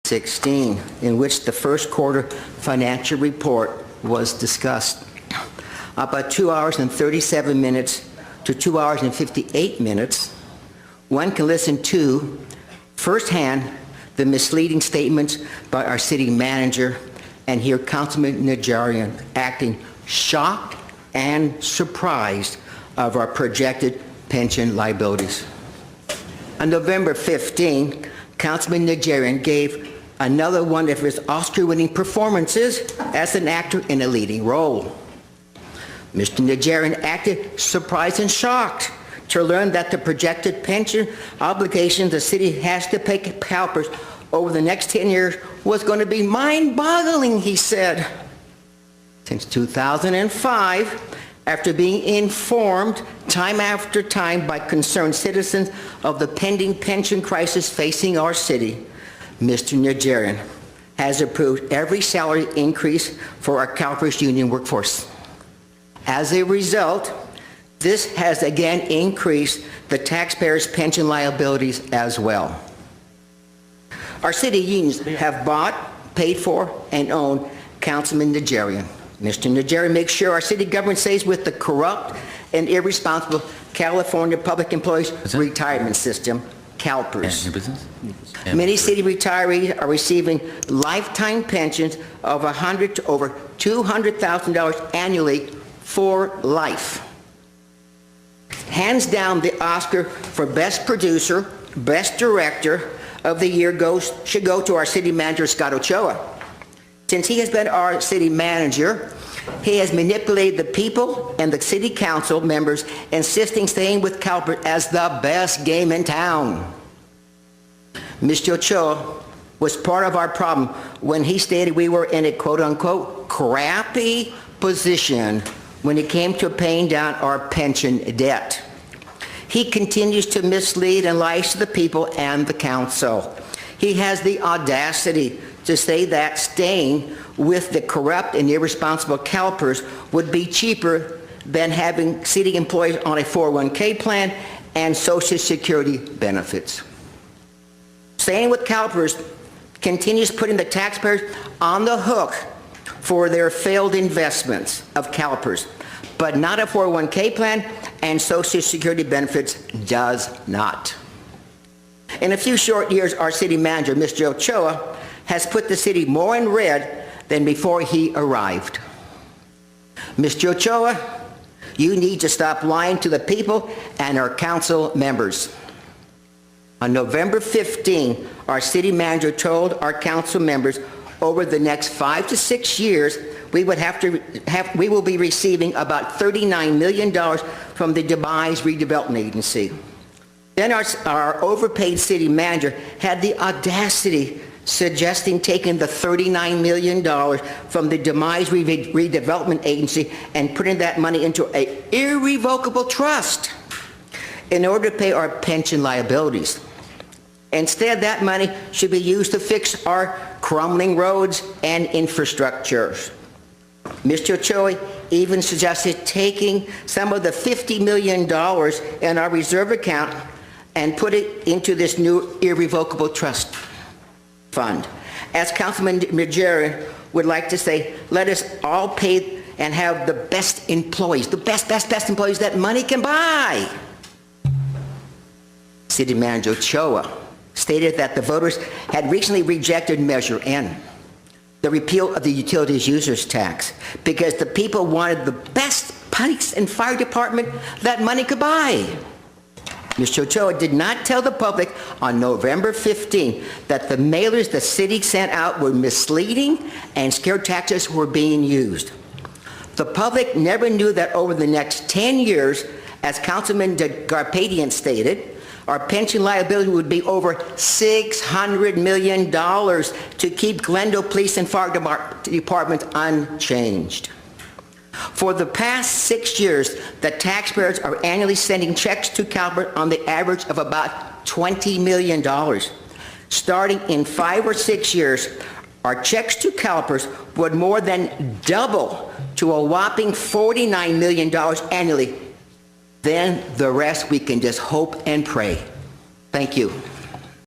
16, in which the first quarter financial report was discussed. About 2 hours and 37 minutes to 2 hours and 58 minutes, one can listen to firsthand the misleading statements by our city manager and hear Councilman Najharian acting shocked and surprised of our projected pension liabilities. On November 15, Councilman Najharian gave another one of his Oscar-winning performances as an actor in a leading role. Mr. Najharian acted surprised and shocked to learn that the projected pension obligations the city has to pay CalPERS over the next 10 years was going to be mind-boggling, he said. Since 2005, after being informed time after time by concerned citizens of the pending pension crisis facing our city, Mr. Najharian has approved every salary increase for our CalPERS union workforce. As a result, this has again increased the taxpayers' pension liabilities as well. Our city unions have bought, paid for, and own Councilman Najharian. Mr. Najharian makes sure our city government stays with the corrupt and irresponsible California Public Employees Retirement System, CalPERS. Many city retirees are receiving lifetime pensions of $100,000 to over $200,000 annually for life. Hands down, the Oscar for Best Producer, Best Director of the Year should go to our city manager, Scott Ochoa. Since he has been our city manager, he has manipulated the people and the city council members, insisting staying with CalPERS as the best game in town. Mr. Ochoa was part of our problem when he stated we were in a quote-unquote crappy position when it came to paying down our pension debt. He continues to mislead and lie to the people and the council. He has the audacity to say that staying with the corrupt and irresponsible CalPERS would be cheaper than having city employees on a 401k plan and Social Security benefits. Staying with CalPERS continues putting the taxpayers on the hook for their failed investments of CalPERS, but not a 401k plan and Social Security benefits does not. In a few short years, our city manager, Mr. Ochoa, has put the city more in red than before he arrived. Mr. Ochoa, you need to stop lying to the people and our council members. On November 15, our city manager told our council members over the next 5 to 6 years, we will be receiving about $39 million from the Demise Redevelopment Agency. Then our overpaid city manager had the audacity suggesting taking the $39 million from the Demise Redevelopment Agency and putting that money into an irrevocable trust in order to pay our pension liabilities. Instead, that money should be used to fix our crumbling roads and infrastructures. Mr. Ochoa even suggested taking some of the $50 million in our reserve account and put it into this new irrevocable trust fund. As Councilman Najharian would like to say, let us all pay and have the best employees, the best employees that money can buy. City Manager Ochoa stated that the voters had recently rejected Measure N, the repeal of the utilities users tax, because the people wanted the best police and fire department that money could buy. Mr. Ochoa did not tell the public on November 15 that the mailers the city sent out were misleading and scare tactics were being used. The public never knew that over the next 10 years, as Councilman Garpadian stated, our pension liability would be over $600 million to keep Glendale Police and Fire Department unchanged. For the past 6 years, the taxpayers are annually sending checks to CalPERS on the average of about $20 million. Starting in 5 or 6 years, our checks to CalPERS would more than double to a whopping $49 million annually. Then the rest we can just hope and pray. Thank you.